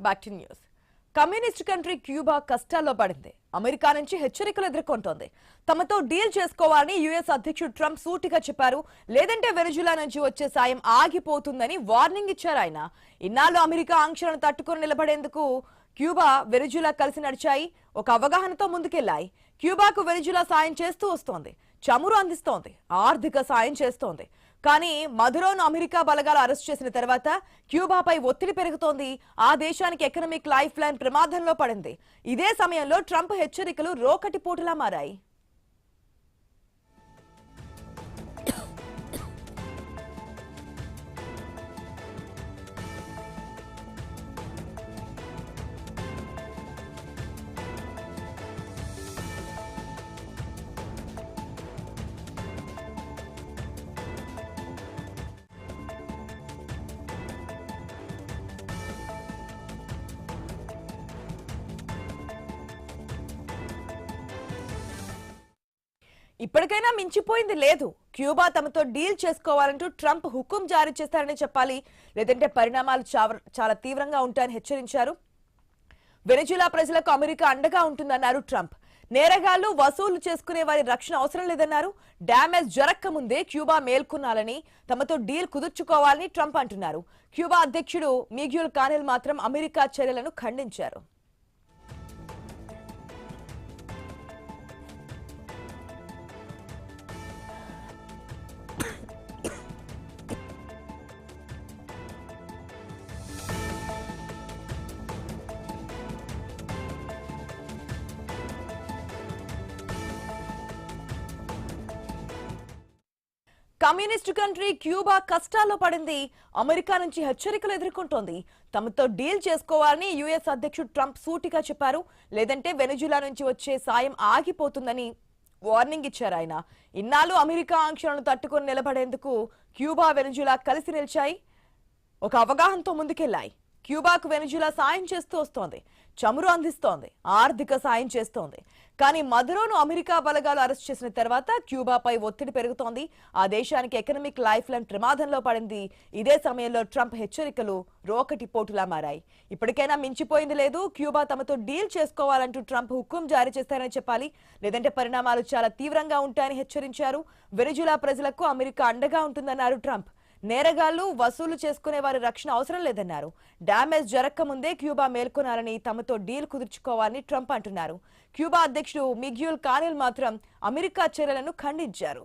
Back to news. Communist country Cuba కష్టాల్లో పడింది. America నుంచి హెచ్చరికలు ఎదుర్కొంటోంది. తమతో డీల్ చేసుకోవాలని యుఎస్ అధ్యక్షుడు ట్రంప్ సూటిగా చెప్పారు. లేదంటే వెనిజులా నుంచి వచ్చే సాయం ఆగిపోతుందని వార్నింగ్ ఇచ్చారు ఆయన. ఇన్నాళ్ళు అమెరికా ఆంక్షలను తట్టుకొని నిలబడేందుకు క్యూబా వెనిజులా కలిసి నడిచాయి. ఒక అవగాహనతో ముందుకెళ్లాయి. క్యూబాకు వెనిజులా సాయం చేస్తూ వస్తోంది, చమురు అందిస్తోంది, ఆర్థిక సాయం చేస్తోంది. కానీ మదురోను అమెరికా బలగాలు అరెస్ట్ చేసిన తర్వాత క్యూబాపై ఒత్తిడి పెరుగుతోంది. ఆ దేశానికి ఎకనామిక్ లైఫ్ లైన్ ప్రమాదంలో పడింది. ఇదే సమయంలో ట్రంప్ హెచ్చరికలు రోకటి పోటులా మారాయి. ఇప్పటికైనా మించిపోయింది లేదు. క్యూబా తమతో డీల్ చేసుకోవాలంటూ ట్రంప్ హుకుం జారీ చేస్తారని చెప్పాలి. లేదంటే పరిణామాలు చాలా తీవ్రంగా ఉంటాయని హెచ్చరించారు. వెనిజులా ప్రజలకు అమెరికా అండగా ఉంటుందన్నారు ట్రంప్. నేరగాళ్లు వసూలు చేసుకునే వారి రక్షణ అవసరం లేదన్నారు. డ్యామేజ్ జరక్క ముందే క్యూబా మేల్కొనాలని, తమతో డీల్ కుదుర్చుకోవాలని ట్రంప్ అంటున్నారు. క్యూబా అధ్యక్షుడు మిగ్యూల్ కానెల్ మాత్రం అమెరికా చర్యలను ఖండించారు. కమ్యూనిస్ట్ కంట్రీ క్యూబా కష్టాల్లో పడింది. అమెరికా నుంచి హెచ్చరికలు ఎదుర్కొంటోంది. తమతో డీల్ చేసుకోవాలని యుఎస్ అధ్యక్షుడు ట్రంప్ సూటిగా చెప్పారు. లేదంటే వెనిజులా నుంచి వచ్చే సాయం ఆగిపోతుందని వార్నింగ్ ఇచ్చారు ఆయన. ఇన్నాళ్ళు అమెరికా ఆంక్షలను తట్టుకొని నిలబడేందుకు క్యూబా వెనిజులా కలిసి నిలిచాయి. ఒక అవగాహనతో ముందుకెళ్లాయి. క్యూబాకు వెనిజులా సాయం చేస్తూ వస్తోంది, చమురు అందిస్తోంది, ఆర్థిక సాయం చేస్తోంది. కానీ మదురోను అమెరికా బలగాలు అరెస్ట్ చేసిన తర్వాత క్యూబాపై ఒత్తిడి పెరుగుతోంది. ఆ దేశానికి ఎకనామిక్ లైఫ్ లైన్ ప్రమాదంలో పడింది. ఇదే సమయంలో ట్రంప్ హెచ్చరికలు రోకటి పోటులా మారాయి. ఇప్పటికైనా మించిపోయింది లేదు. క్యూబా తమతో డీల్ చేసుకోవాలంటూ ట్రంప్ హుకుం జారీ చేస్తారని చెప్పాలి. లేదంటే పరిణామాలు చాలా తీవ్రంగా ఉంటాయని హెచ్చరించారు. వెనిజులా ప్రజలకు అమెరికా అండగా ఉంటుందన్నారు ట్రంప్. నేరగాళ్లు వసూలు చేసుకునే వారి రక్షణ అవసరం లేదన్నారు. డ్యామేజ్ జరక్క ముందే క్యూబా మేల్కొనాలని, తమతో డీల్ కుదుర్చుకోవాలని ట్రంప్ అంటున్నారు. క్యూబా అధ్యక్షుడు మిగ్యూల్ కానెల్ మాత్రం అమెరికా చర్యలను ఖండించారు.